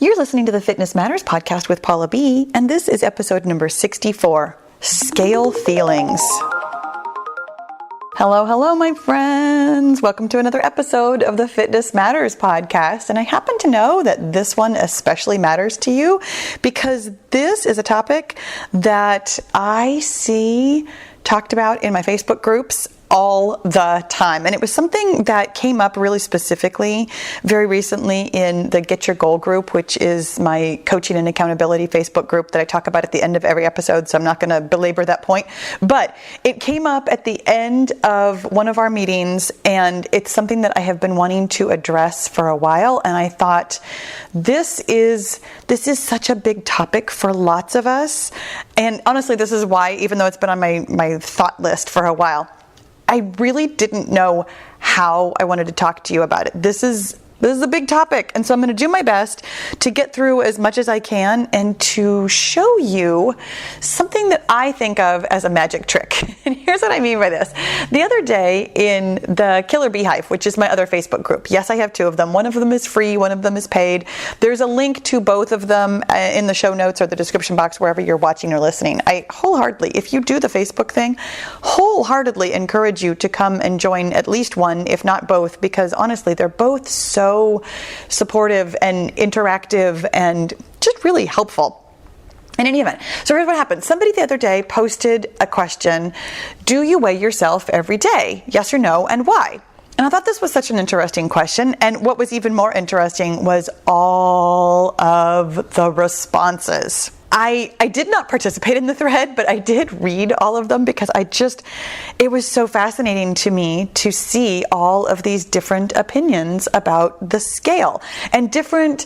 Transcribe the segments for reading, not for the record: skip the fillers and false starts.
You're listening to the Fitness Matters podcast with Paula B, and this is episode number 64, Scale Feelings. Hello, my friends. Welcome to another episode of the Fitness Matters podcast. And I happen to know that this one especially matters to you because this is a topic that I see talked about in my Facebook groups all the time. And it was something that came up really specifically very recently in the Get Your Goal group, which is my coaching and accountability Facebook group that I talk about at the end of every episode. So I'm not going to belabor that point, but it came up at the end of one of our meetings, and it's something that I have been wanting to address for a while. And I thought this is such a big topic for lots of us. And honestly, this is why, even though it's been on my thought list for a while, I really didn't know how I wanted to talk to you about it. This is a big topic, and so I'm going to do my best to get through as much as I can and to show you something that I think of as a magic trick. And here's what I mean by this. The other day in the Killer Beehive, which is my other Facebook group, yes, I have two of them. One of them is free, one of them is paid. There's a link to both of them in the show notes or the description box wherever you're watching or listening. I wholeheartedly, if you do the Facebook thing, wholeheartedly encourage you to come and join at least one, if not both, because honestly, they're both so supportive and interactive and just really helpful. In any event, so here's what happened. Somebody the other day posted a question: do you weigh yourself every day? Yes or no, and why? And I thought this was such an interesting question. And what was even more interesting was all of the responses. I did not participate in the thread, but I did read all of them because it was so fascinating to me to see all of these different opinions about the scale and different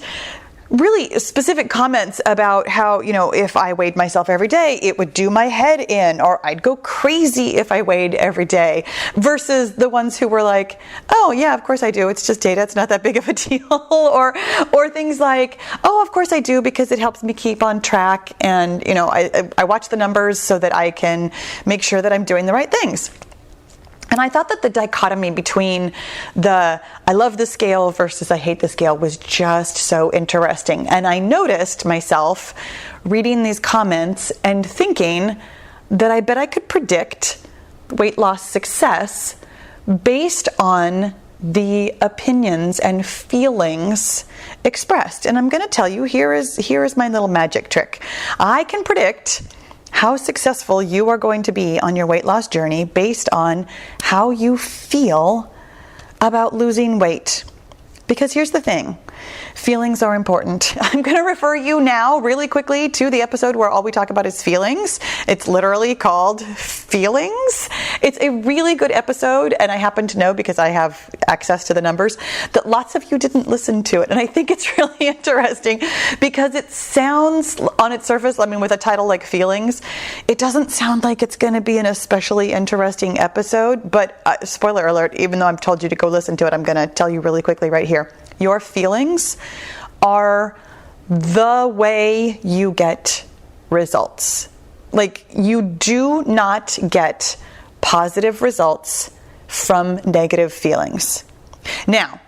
really specific comments about how, if I weighed myself every day, it would do my head in, or I'd go crazy if I weighed every day, versus the ones who were like, oh yeah, of course I do. It's just data. It's not that big of a deal. or things like, oh, of course I do because it helps me keep on track. And, I watch the numbers so that I can make sure that I'm doing the right things. And I thought that the dichotomy between the I love the scale versus I hate the scale was just so interesting. And I noticed myself reading these comments and thinking that I bet I could predict weight loss success based on the opinions and feelings expressed. And I'm going to tell you, here is my little magic trick. I can predict how successful you are going to be on your weight loss journey based on how you feel about losing weight. Because here's the thing, feelings are important. I'm going to refer you now really quickly to the episode where all we talk about is feelings. It's literally called Feelings. It's a really good episode, and I happen to know, because I have access to the numbers, that lots of you didn't listen to it. And I think it's really interesting because it sounds on its surface, with a title like Feelings, it doesn't sound like it's going to be an especially interesting episode. But spoiler alert, even though I've told you to go listen to it, I'm going to tell you really quickly right here. Your feelings are the way you get results. You do not get positive results from negative feelings. Now,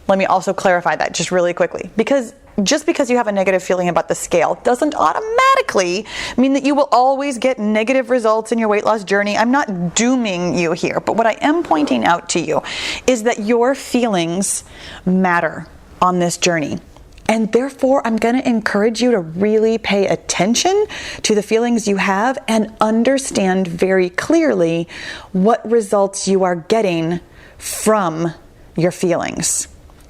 let me also clarify that just really quickly, because just because you have a negative feeling about the scale doesn't automatically mean that you will always get negative results in your weight loss journey. I'm not dooming you here, but what I am pointing out to you is that your feelings matter on this journey. And therefore, I'm going to encourage you to really pay attention to the feelings you have and understand very clearly what results you are getting from your feelings.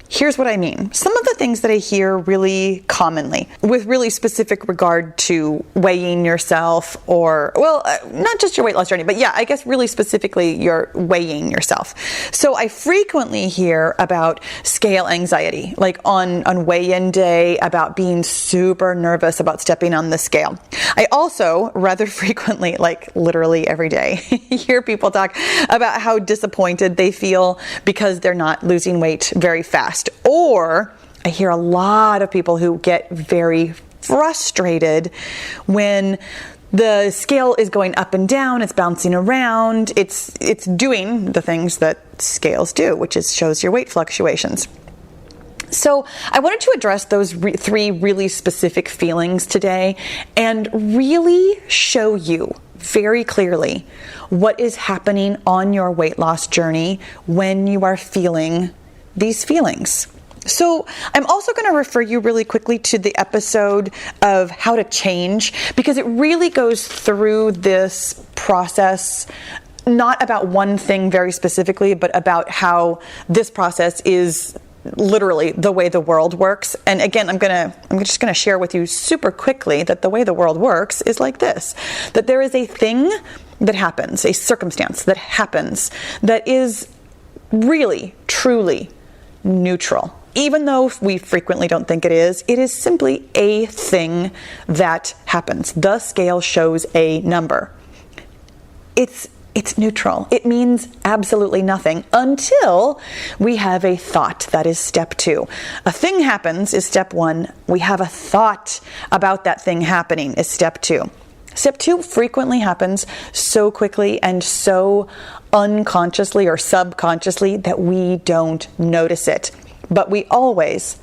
Here's what I mean. Some of the things that I hear really commonly with really specific regard to weighing yourself not just your weight loss journey, but yeah, I guess really specifically you're weighing yourself. So I frequently hear about scale anxiety, like on weigh-in day, about being super nervous about stepping on the scale. I also rather frequently, like literally every day, hear people talk about how disappointed they feel because they're not losing weight very fast. Or I hear a lot of people who get very frustrated when the scale is going up and down, it's bouncing around, it's doing the things that scales do, which is shows your weight fluctuations. So I wanted to address those three really specific feelings today and really show you very clearly what is happening on your weight loss journey when you are feeling these feelings. So I'm also going to refer you really quickly to the episode of how to change, because it really goes through this process, not about one thing very specifically, but about how this process is literally the way the world works. And again, I'm just going to share with you super quickly that the way the world works is like this, that there is a thing that happens, a circumstance that happens that is really, truly neutral. Even though we frequently don't think it is simply a thing that happens. The scale shows a number. It's neutral. It means absolutely nothing until we have a thought. That is step 2. A thing happens is step 1. We have a thought about that thing happening is step 2. Step 2 frequently happens so quickly and so unconsciously or subconsciously that we don't notice it. But we always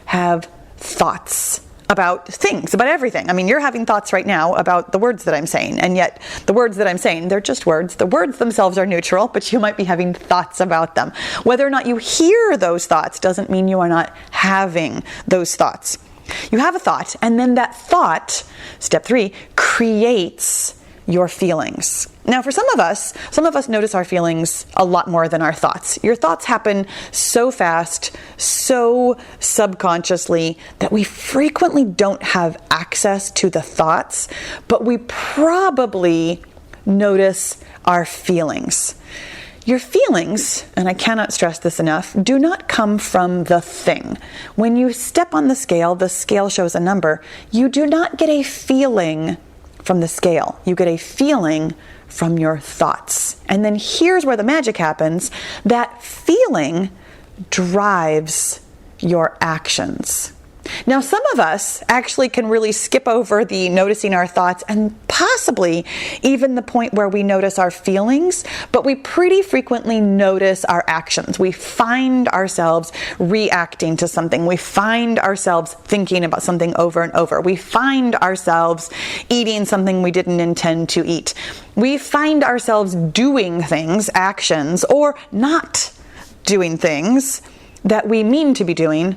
have thoughts about things, about everything. I mean, you're having thoughts right now about the words that I'm saying, and yet the words that I'm saying, they're just words. The words themselves are neutral, but you might be having thoughts about them. Whether or not you hear those thoughts doesn't mean you are not having those thoughts. You have a thought, and then that thought, step 3, creates your feelings. Now, for some of us notice our feelings a lot more than our thoughts. Your thoughts happen so fast, so subconsciously, that we frequently don't have access to the thoughts, but we probably notice our feelings. Your feelings, and I cannot stress this enough, do not come from the thing. When you step on the scale shows a number. You do not get a feeling from the scale. You get a feeling from your thoughts. And then here's where the magic happens. That feeling drives your actions. Now, some of us actually can really skip over the noticing our thoughts and possibly even the point where we notice our feelings, but we pretty frequently notice our actions. We find ourselves reacting to something. We find ourselves thinking about something over and over. We find ourselves eating something we didn't intend to eat. We find ourselves doing things, actions, or not doing things that we mean to be doing.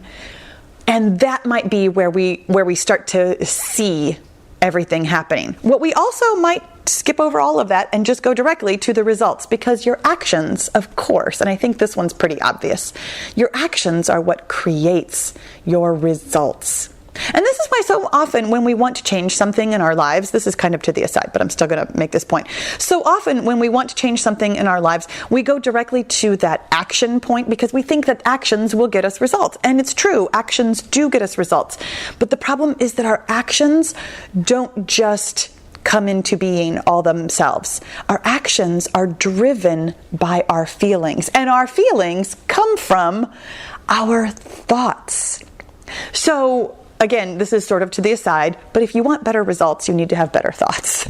And that might be where we start to see everything happening. What we also might skip over all of that and just go directly to the results, because your actions, of course, and I think this one's pretty obvious, your actions are what creates your results. And this is why so often when we want to change something in our lives, this is kind of to the aside, but I'm still going to make this point. So often when we want to change something in our lives, we go directly to that action point because we think that actions will get us results. And it's true, actions do get us results. But the problem is that our actions don't just come into being all themselves. Our actions are driven by our feelings, and our feelings come from our thoughts. So again, this is sort of to the aside, but if you want better results, you need to have better thoughts.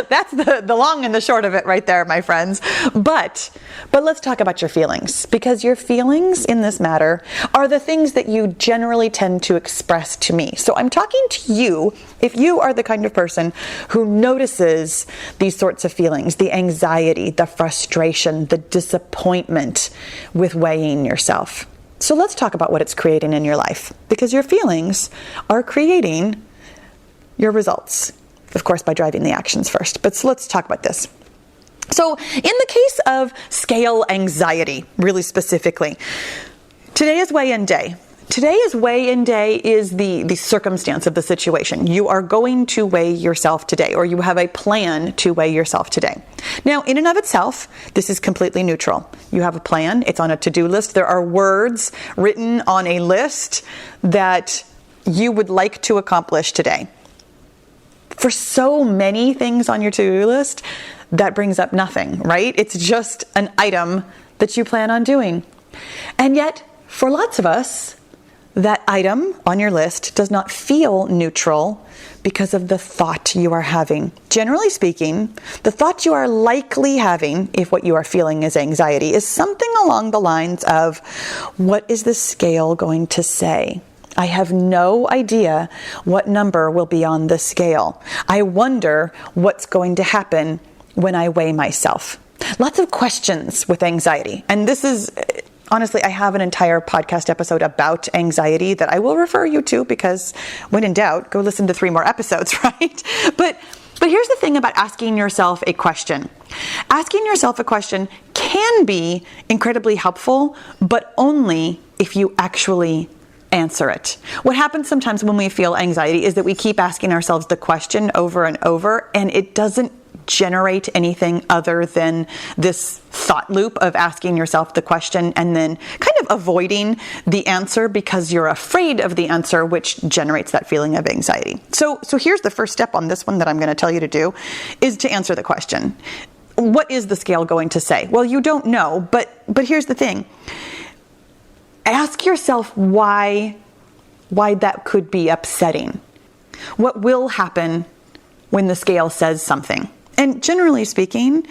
That's the long and the short of it right there, my friends. But let's talk about your feelings, because your feelings in this matter are the things that you generally tend to express to me. So I'm talking to you if you are the kind of person who notices these sorts of feelings, the anxiety, the frustration, the disappointment with weighing yourself. So let's talk about what it's creating in your life, because your feelings are creating your results, of course, by driving the actions first. But so let's talk about this. So in the case of scale anxiety, really specifically, today is weigh-in day. Today's weigh-in day is the circumstance of the situation. You are going to weigh yourself today, or you have a plan to weigh yourself today. Now, in and of itself, this is completely neutral. You have a plan. It's on a to-do list. There are words written on a list that you would like to accomplish today. For so many things on your to-do list, that brings up nothing, right? It's just an item that you plan on doing. And yet, for lots of us, that item on your list does not feel neutral because of the thought you are having. Generally speaking, the thought you are likely having, if what you are feeling is anxiety, is something along the lines of, what is the scale going to say? I have no idea what number will be on the scale. I wonder what's going to happen when I weigh myself. Lots of questions with anxiety. And this is, honestly, I have an entire podcast episode about anxiety that I will refer you to, because when in doubt, go listen to 3 more episodes, right? But here's the thing about asking yourself a question. Asking yourself a question can be incredibly helpful, but only if you actually answer it. What happens sometimes when we feel anxiety is that we keep asking ourselves the question over and over, and it doesn't generate anything other than this thought loop of asking yourself the question and then kind of avoiding the answer because you're afraid of the answer, which generates that feeling of anxiety. So here's the first step on this one that I'm going to tell you to do, is to answer the question. What is the scale going to say? Well, you don't know, but here's the thing. Ask yourself why that could be upsetting. What will happen when the scale says something? And generally speaking,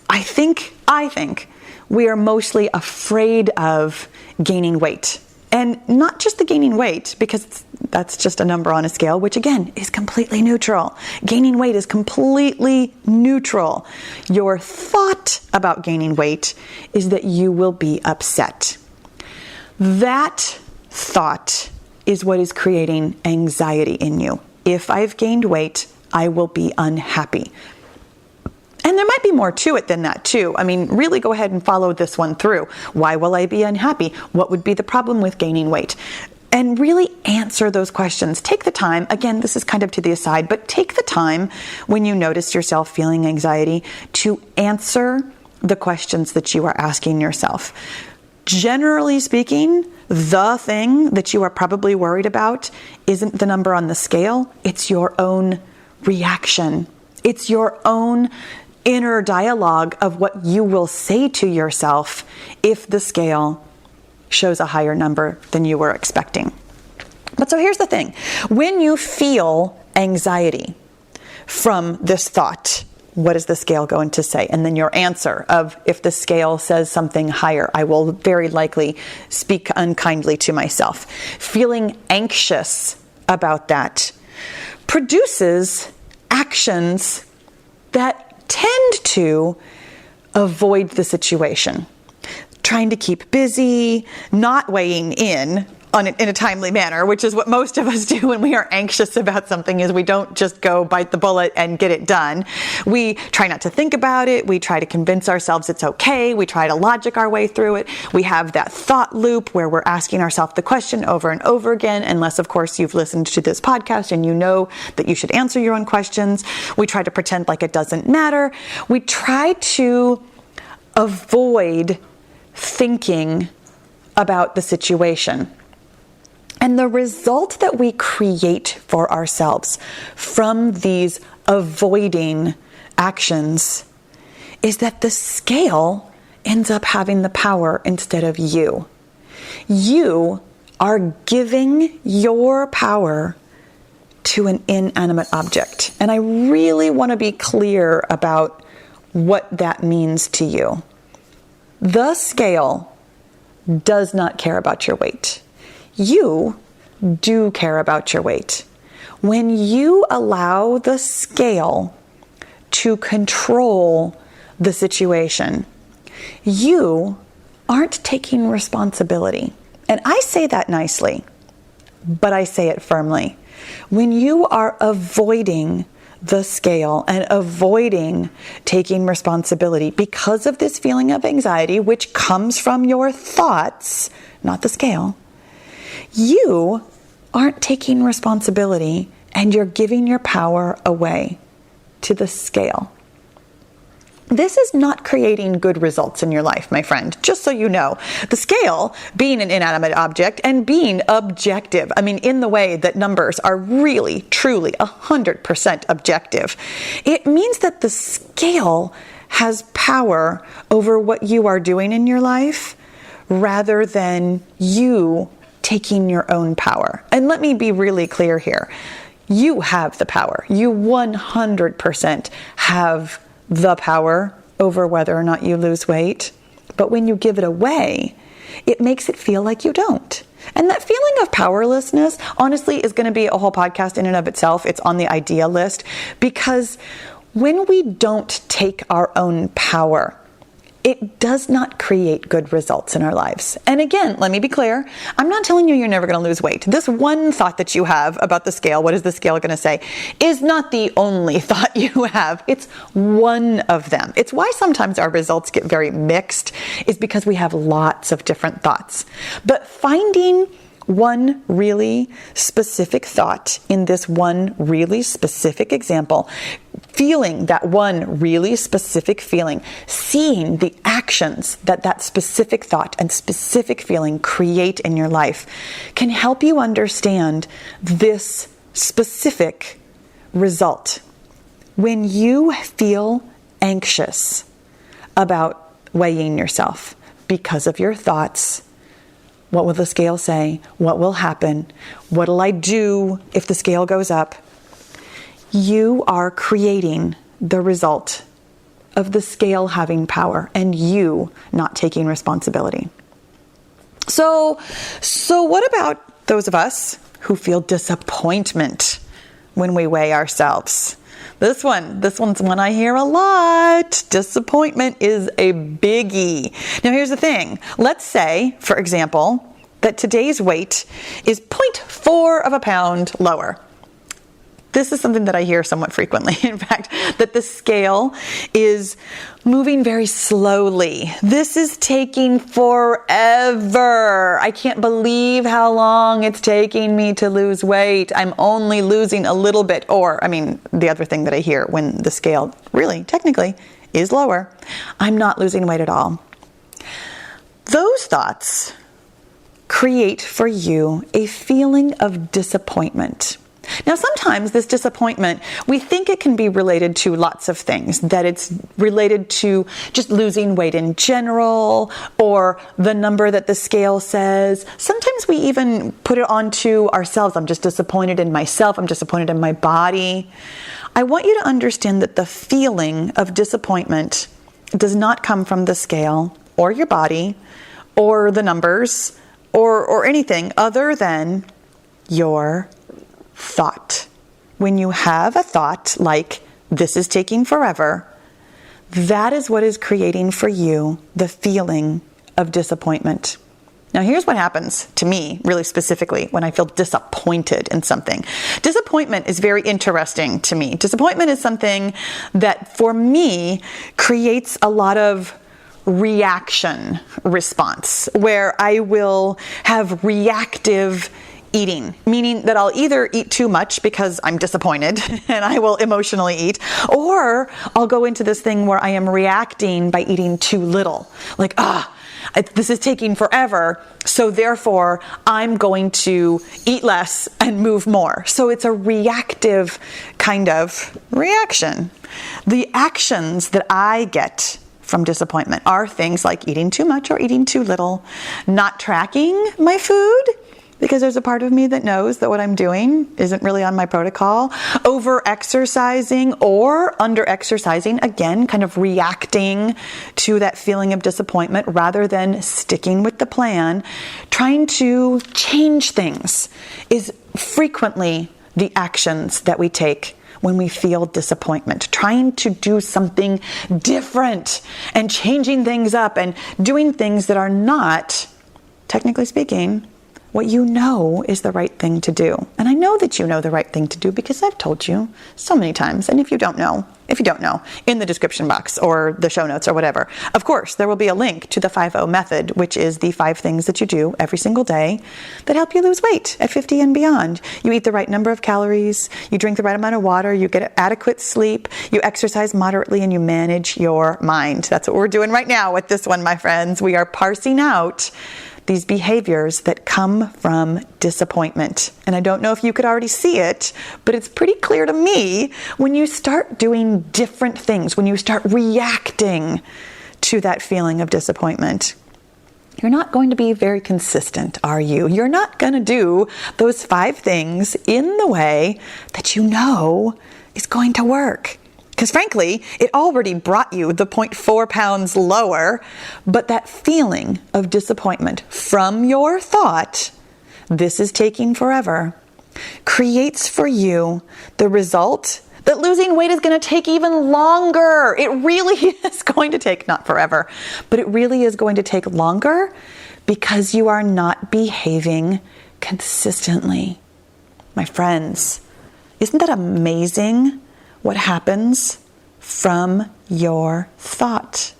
I think we are mostly afraid of gaining weight. And not just the gaining weight, because that's just a number on a scale, which again is completely neutral. Gaining weight is completely neutral. Your thought about gaining weight is that you will be upset. That thought is what is creating anxiety in you. If I've gained weight, I will be unhappy. And there might be more to it than that too. I mean, really go ahead and follow this one through. Why will I be unhappy? What would be the problem with gaining weight? And really answer those questions. Take the time. Again, this is kind of to the aside, but take the time when you notice yourself feeling anxiety to answer the questions that you are asking yourself. Generally speaking, the thing that you are probably worried about isn't the number on the scale. It's your own reaction. It's your own inner dialogue of what you will say to yourself if the scale shows a higher number than you were expecting. But so here's the thing. When you feel anxiety from this thought, what is the scale going to say? And then your answer of, if the scale says something higher, I will very likely speak unkindly to myself. Feeling anxious about that produces actions that tend to avoid the situation. Trying to keep busy, not weighing in a timely manner, which is what most of us do when we are anxious about something, is we don't just go bite the bullet and get it done. We try not to think about it. We try to convince ourselves it's okay. We try to logic our way through it. We have that thought loop where we're asking ourselves the question over and over again, unless, of course, you've listened to this podcast and you know that you should answer your own questions. We try to pretend like it doesn't matter. We try to avoid thinking about the situation. And the result that we create for ourselves from these avoiding actions is that the scale ends up having the power instead of you. You are giving your power to an inanimate object. And I really want to be clear about what that means to you. The scale does not care about your weight. You do care about your weight. When you allow the scale to control the situation, you aren't taking responsibility. And I say that nicely, but I say it firmly. When you are avoiding the scale and avoiding taking responsibility because of this feeling of anxiety, which comes from your thoughts, not the scale, you aren't taking responsibility and you're giving your power away to the scale. This is not creating good results in your life, my friend, just so you know. The scale, being an inanimate object and being objective, I mean, in the way that numbers are really, truly 100% objective, it means that the scale has power over what you are doing in your life rather than you taking your own power. And let me be really clear here. You have the power. You 100% have the power over whether or not you lose weight. But when you give it away, it makes it feel like you don't. And that feeling of powerlessness, honestly, is going to be a whole podcast in and of itself. It's on the idea list, because when we don't take our own power, it does not create good results in our lives. And again, let me be clear. I'm not telling you you're never going to lose weight. This one thought that you have about the scale, what is the scale going to say, is not the only thought you have. It's one of them. It's why sometimes our results get very mixed, is because we have lots of different thoughts. But finding one really specific thought in this one really specific example, feeling that one really specific feeling, seeing the actions that that specific thought and specific feeling create in your life, can help you understand this specific result. When you feel anxious about weighing yourself because of your thoughts, what will the scale say? What will happen? What'll I do if the scale goes up? You are creating the result of the scale having power and you not taking responsibility. So what about those of us who feel disappointment when we weigh ourselves? This one's one I hear a lot. Disappointment is a biggie. Now here's the thing. Let's say, for example, that today's weight is 0.4 of a pound lower. This is something that I hear somewhat frequently. In fact, that the scale is moving very slowly. This is taking forever. I can't believe how long it's taking me to lose weight. I'm only losing a little bit. Or, the other thing that I hear when the scale really, technically, is lower, I'm not losing weight at all. Those thoughts create for you a feeling of disappointment. Now, sometimes this disappointment, we think it can be related to lots of things, that it's related to just losing weight in general, or the number that the scale says. Sometimes we even put it onto ourselves. I'm just disappointed in myself. I'm disappointed in my body. I want you to understand that the feeling of disappointment does not come from the scale or your body or the numbers or anything other than your thought. When you have a thought like, this is taking forever, that is what is creating for you the feeling of disappointment. Now, here's what happens to me, really specifically, when I feel disappointed in something. Disappointment is very interesting to me. Disappointment is something that, for me, creates a lot of reaction response, where I will have reactive eating, meaning that I'll either eat too much because I'm disappointed and I will emotionally eat, or I'll go into this thing where I am reacting by eating too little. Like, this is taking forever, so therefore I'm going to eat less and move more. So it's a reactive kind of reaction. The actions that I get from disappointment are things like eating too much or eating too little, not tracking my food, because there's a part of me that knows that what I'm doing isn't really on my protocol, over-exercising or under-exercising, again, kind of reacting to that feeling of disappointment rather than sticking with the plan. Trying to change things is frequently the actions that we take when we feel disappointment. Trying to do something different and changing things up and doing things that are not, technically speaking, what you know is the right thing to do. And I know that you know the right thing to do because I've told you so many times. And if you don't know, in the description box or the show notes or whatever, of course, there will be a link to the 5-0 method, which is the 5 things that you do every single day that help you lose weight at 50 and beyond. You eat the right number of calories, you drink the right amount of water, you get adequate sleep, you exercise moderately, and you manage your mind. That's what we're doing right now with this one, my friends. We are parsing out these behaviors that come from disappointment. And I don't know if you could already see it, but it's pretty clear to me when you start doing different things, when you start reacting to that feeling of disappointment. you're not going to be very consistent, are you? You're not going to do those 5 things in the way that you know is going to work. Because frankly, it already brought you the 0.4 pounds lower, but that feeling of disappointment from your thought, this is taking forever, creates for you the result that losing weight is going to take even longer. It really is going to take, not forever, but it really is going to take longer because you are not behaving consistently. My friends, isn't that amazing what happens from your thought?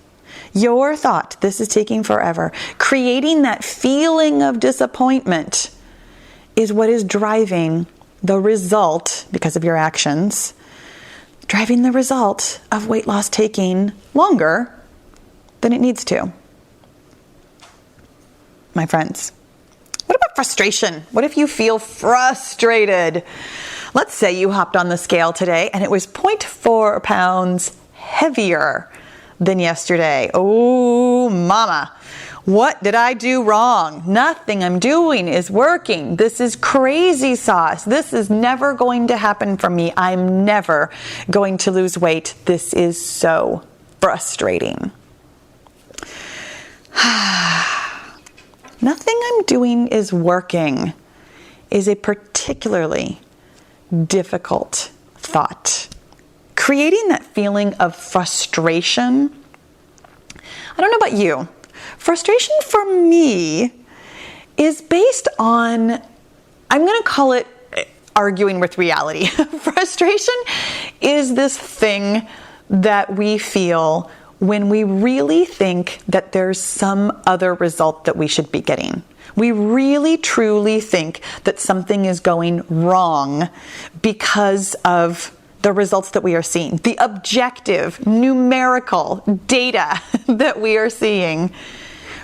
Your thought, this is taking forever, creating that feeling of disappointment is what is driving the result, because of your actions, driving the result of weight loss taking longer than it needs to. My friends, what about frustration? What if you feel frustrated? Let's say you hopped on the scale today and it was 0.4 pounds heavier than yesterday. Oh, mama. What did I do wrong? Nothing I'm doing is working. This is crazy sauce. This is never going to happen for me. I'm never going to lose weight. This is so frustrating. Nothing I'm doing is working is a particularly difficult thought. Creating that feeling of frustration, I don't know about you, frustration for me is based on, I'm going to call it arguing with reality. Frustration is this thing that we feel when we really think that there's some other result that we should be getting. We really truly think that something is going wrong because of the results that we are seeing, the objective, numerical data that we are seeing.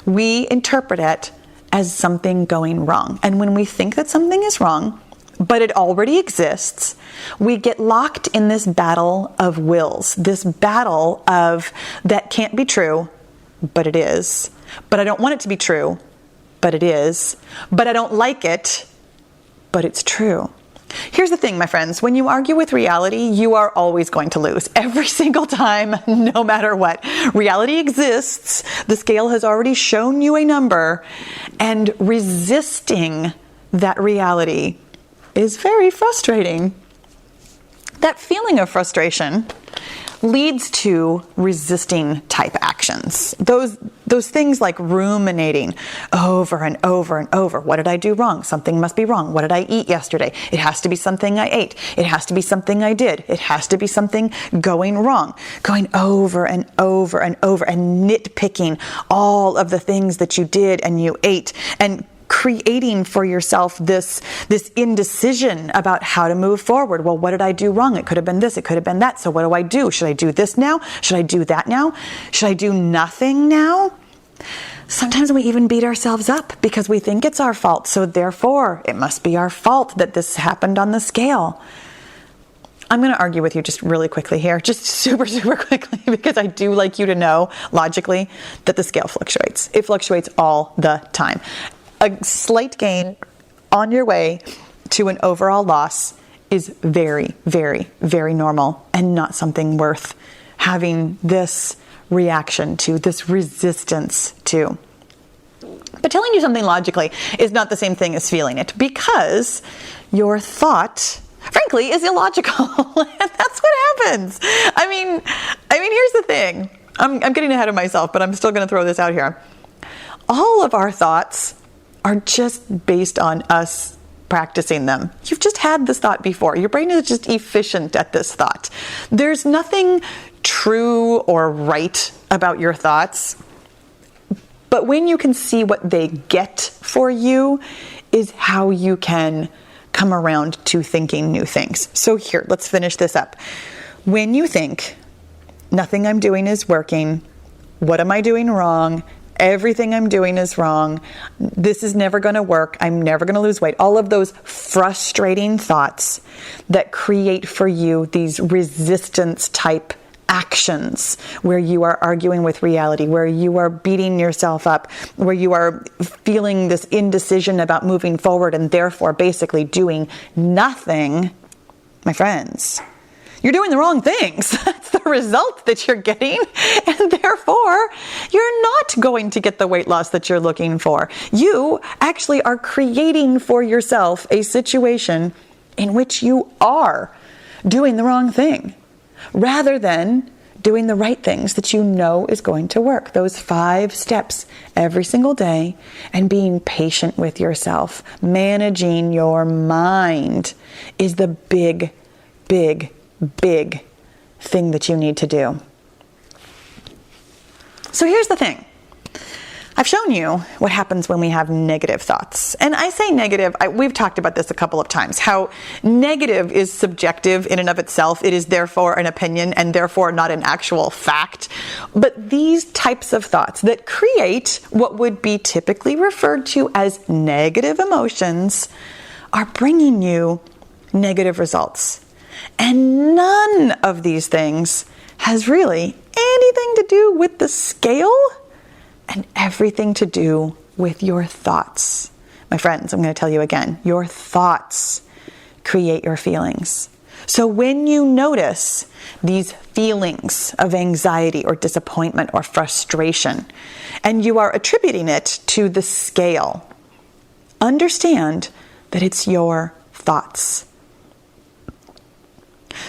We interpret it as something going wrong. And when we think that something is wrong, but it already exists, we get locked in this battle of wills, this battle of that can't be true, but it is. But I don't want it to be true, but it is. But I don't like it, but it's true. Here's the thing, my friends. When you argue with reality, you are always going to lose. Every single time, no matter what. Reality exists. The scale has already shown you a number. And resisting that reality is very frustrating. That feeling of frustration leads to resisting type actions. Those things like ruminating over and over and over. What did I do wrong? Something must be wrong. What did I eat yesterday? It has to be something I ate. It has to be something I did. It has to be something going wrong. Going over and over and over and nitpicking all of the things that you did and you ate, and creating for yourself this indecision about how to move forward. Well, what did I do wrong? It could have been this, it could have been that. So what do I do? Should I do this now? Should I do that now? Should I do nothing now? Sometimes we even beat ourselves up because we think it's our fault. So therefore, it must be our fault that this happened on the scale. I'm going to argue with you just really quickly here, just super quickly, because I do like you to know logically that the scale fluctuates. It fluctuates all the time. A slight gain on your way to an overall loss is very, very, very normal and not something worth having this reaction to, this resistance to. But telling you something logically is not the same thing as feeling it, because your thought, frankly, is illogical. And that's what happens. I mean, here's the thing. I'm getting ahead of myself, but I'm still going to throw this out here. All of our thoughts are just based on us practicing them. You've just had this thought before. Your brain is just efficient at this thought. There's nothing true or right about your thoughts, but when you can see what they get for you is how you can come around to thinking new things. So here, let's finish this up. When you think, nothing I'm doing is working, what am I doing wrong? Everything I'm doing is wrong. This is never going to work. I'm never going to lose weight. All of those frustrating thoughts that create for you these resistance type actions where you are arguing with reality, where you are beating yourself up, where you are feeling this indecision about moving forward and therefore basically doing nothing, my friends, you're doing the wrong things. That's the result that you're getting. And therefore, you're not going to get the weight loss that you're looking for. You actually are creating for yourself a situation in which you are doing the wrong thing, rather than doing the right things that you know is going to work. Those 5 steps every single day, and being patient with yourself, managing your mind is the big thing that you need to do. So here's the thing. I've shown you what happens when we have negative thoughts. And I say negative, we've talked about this a couple of times, how negative is subjective in and of itself. It is therefore an opinion and therefore not an actual fact. But these types of thoughts that create what would be typically referred to as negative emotions are bringing you negative results. And none of these things has really anything to do with the scale and everything to do with your thoughts. My friends, I'm going to tell you again, your thoughts create your feelings. So when you notice these feelings of anxiety or disappointment or frustration, and you are attributing it to the scale, understand that it's your thoughts.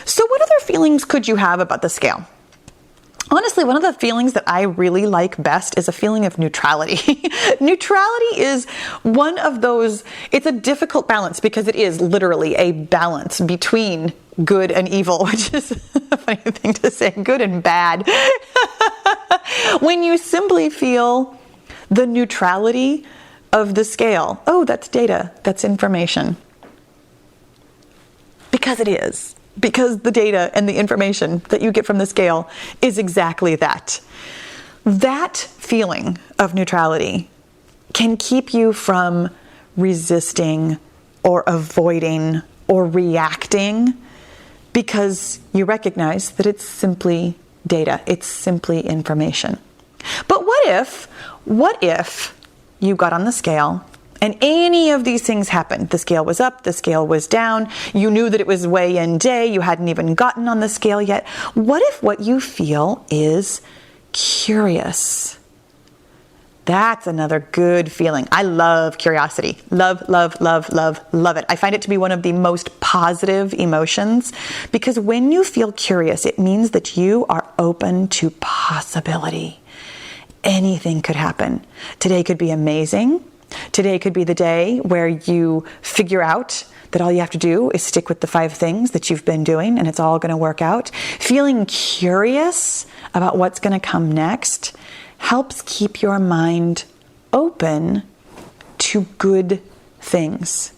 So what other feelings could you have about the scale? Honestly, one of the feelings that I really like best is a feeling of neutrality. Neutrality is one of those, it's a difficult balance because it is literally a balance between good and evil, which is a funny thing to say, good and bad. When you simply feel the neutrality of the scale, oh, that's data, that's information. Because it is. Because the data and the information that you get from the scale is exactly that. That feeling of neutrality can keep you from resisting or avoiding or reacting because you recognize that it's simply data, it's simply information. But what if you got on the scale and any of these things happened? The scale was up, the scale was down, you knew that it was weigh-in day, you hadn't even gotten on the scale yet. What if what you feel is curious? That's another good feeling. I love curiosity. Love it. I find it to be one of the most positive emotions because when you feel curious, it means that you are open to possibility. Anything could happen. Today could be amazing. Today could be the day where you figure out that all you have to do is stick with the 5 things that you've been doing and it's all going to work out. Feeling curious about what's going to come next helps keep your mind open to good things.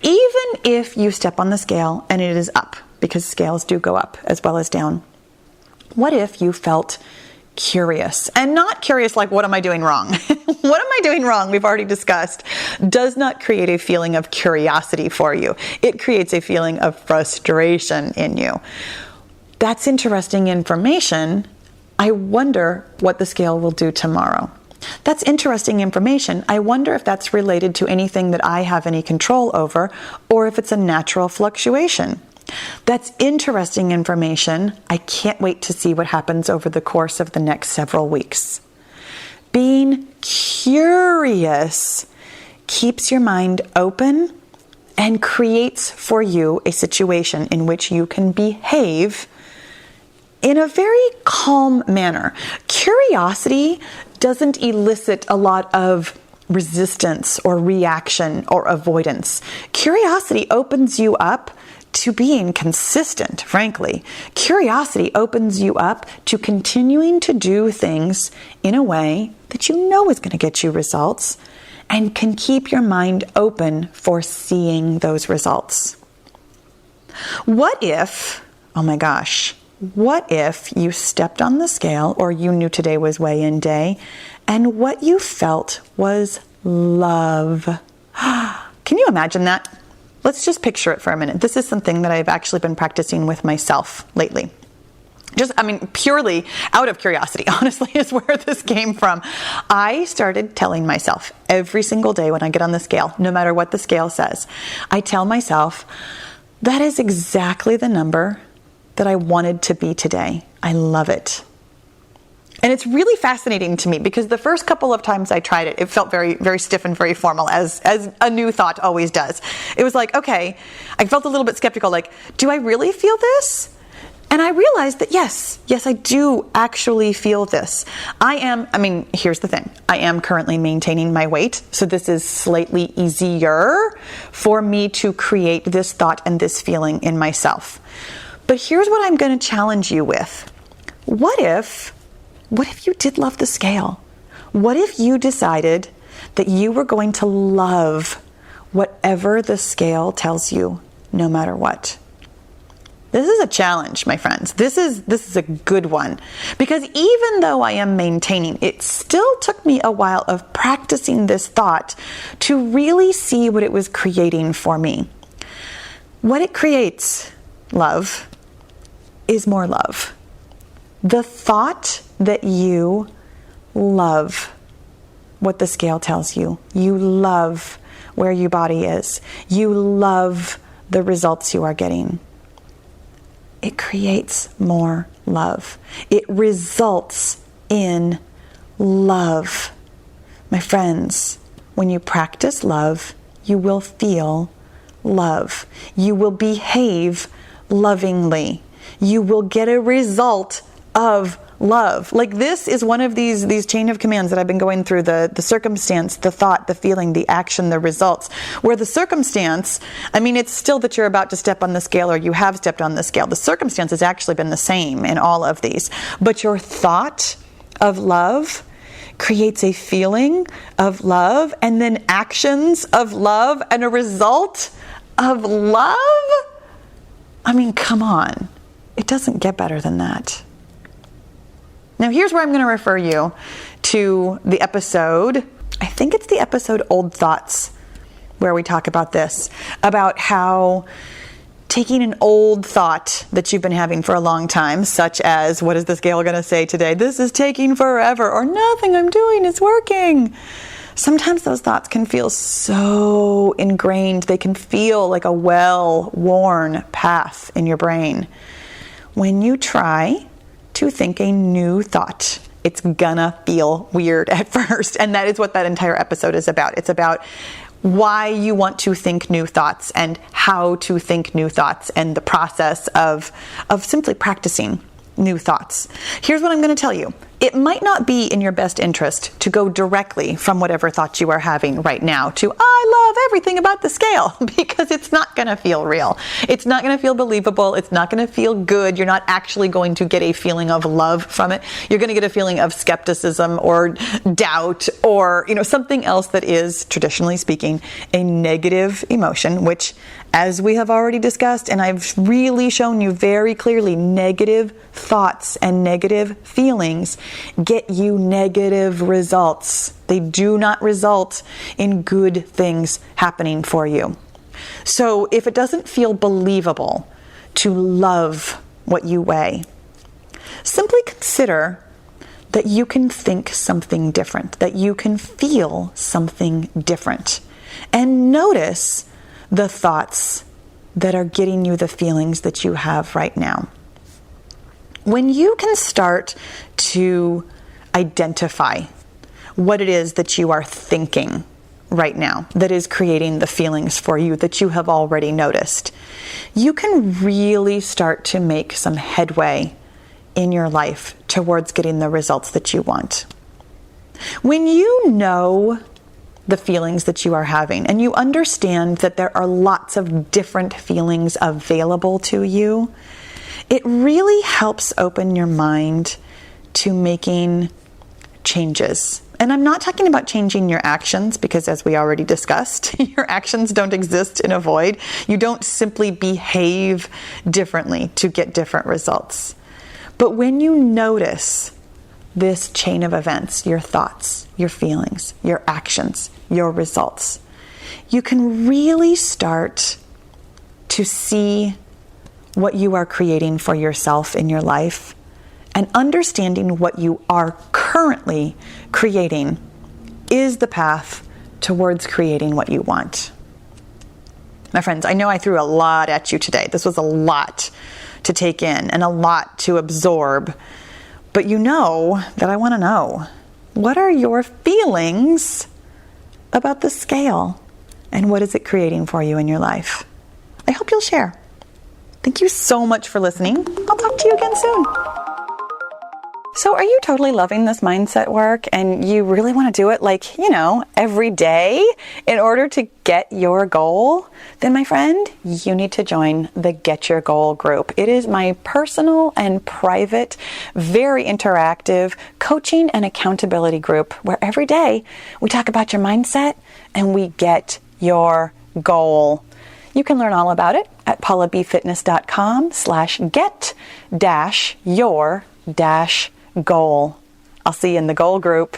Even if you step on the scale and it is up, because scales do go up as well as down. What if you felt curious, and not curious like, what am I doing wrong? What am I doing wrong? We've already discussed, does not create a feeling of curiosity for you. It creates a feeling of frustration in you. That's interesting information. I wonder what the scale will do tomorrow. That's interesting information. I wonder if that's related to anything that I have any control over, or if it's a natural fluctuation. That's interesting information. I can't wait to see what happens over the course of the next several weeks. Being curious keeps your mind open and creates for you a situation in which you can behave in a very calm manner. Curiosity doesn't elicit a lot of resistance or reaction or avoidance. Curiosity opens you up to being consistent, frankly. Curiosity opens you up to continuing to do things in a way that you know is going to get you results and can keep your mind open for seeing those results. What if, oh my gosh, what if you stepped on the scale or you knew today was weigh-in day and what you felt was love? Can you imagine that? Let's just picture it for a minute. This is something that I've actually been practicing with myself lately. Purely out of curiosity, honestly, is where this came from. I started telling myself every single day when I get on the scale, no matter what the scale says, I tell myself, that is exactly the number that I wanted to be today. I love it. And it's really fascinating to me because the first couple of times I tried it, it felt very, very stiff and very formal, as a new thought always does. It was like, okay, I felt a little bit skeptical, like, do I really feel this? And I realized that yes, I do actually feel this. Here's the thing. I am currently maintaining my weight, so this is slightly easier for me to create this thought and this feeling in myself. But here's what I'm going to challenge you with. What if you did love the scale? What if you decided that you were going to love whatever the scale tells you, no matter what? This is a challenge, my friends. This is a good one, because even though I am maintaining, it still took me a while of practicing this thought to really see what it was creating for me. What it creates, love, is more love. The thought that you love what the scale tells you, you love where your body is, you love the results you are getting, it creates more love. It results in love. My friends, when you practice love, you will feel love. You will behave lovingly. You will get a result of love. Like, this is one of these chain of commands that I've been going through, the circumstance, the thought, the feeling, the action, the results. Where the circumstance, it's still that you're about to step on the scale or you have stepped on the scale. The circumstance has actually been the same in all of these. But your thought of love creates a feeling of love and then actions of love and a result of love. Come on. It doesn't get better than that. Now, here's where I'm going to refer you to the episode. I think it's the episode Old Thoughts, where we talk about this, about how taking an old thought that you've been having for a long time, such as, what is the scale going to say today? This is taking forever, or nothing I'm doing is working. Sometimes those thoughts can feel so ingrained. They can feel like a well-worn path in your brain. When you try to think a new thought, it's gonna feel weird at first. And that is what that entire episode is about. It's about why you want to think new thoughts and how to think new thoughts and the process of simply practicing new thoughts. Here's what I'm going to tell you. It might not be in your best interest to go directly from whatever thought you are having right now to, I love everything about the scale, because it's not going to feel real. It's not going to feel believable. It's not going to feel good. You're not actually going to get a feeling of love from it. You're going to get a feeling of skepticism or doubt or, something else that is, traditionally speaking, a negative emotion, which, as we have already discussed, and I've really shown you very clearly, negative thoughts and negative feelings get you negative results. They do not result in good things happening for you. So if it doesn't feel believable to love what you weigh, simply consider that you can think something different, that you can feel something different, and notice the thoughts that are getting you the feelings that you have right now. When you can start to identify what it is that you are thinking right now that is creating the feelings for you that you have already noticed, you can really start to make some headway in your life towards getting the results that you want. When you know the feelings that you are having and you understand that there are lots of different feelings available to you, it really helps open your mind to making changes. And I'm not talking about changing your actions, because as we already discussed, your actions don't exist in a void. You don't simply behave differently to get different results. But when you notice this chain of events, your thoughts, your feelings, your actions, your results, you can really start to see what you are creating for yourself in your life And understanding what you are currently creating is the path towards creating what you want. My friends, I know I threw a lot at you today. This was a lot to take in and a lot to absorb. But you know that I want to know, what are your feelings about the scale and what is it creating for you in your life? I hope you'll share. Thank you so much for listening. I'll talk to you again soon. So are you totally loving this mindset work and you really want to do it every day in order to get your goal? Then my friend, you need to join the Get Your Goal group. It is my personal and private, very interactive coaching and accountability group where every day we talk about your mindset and we get your goal. You can learn all about it at paulabfitness.com/get-your-goal. I'll see you in the goal group.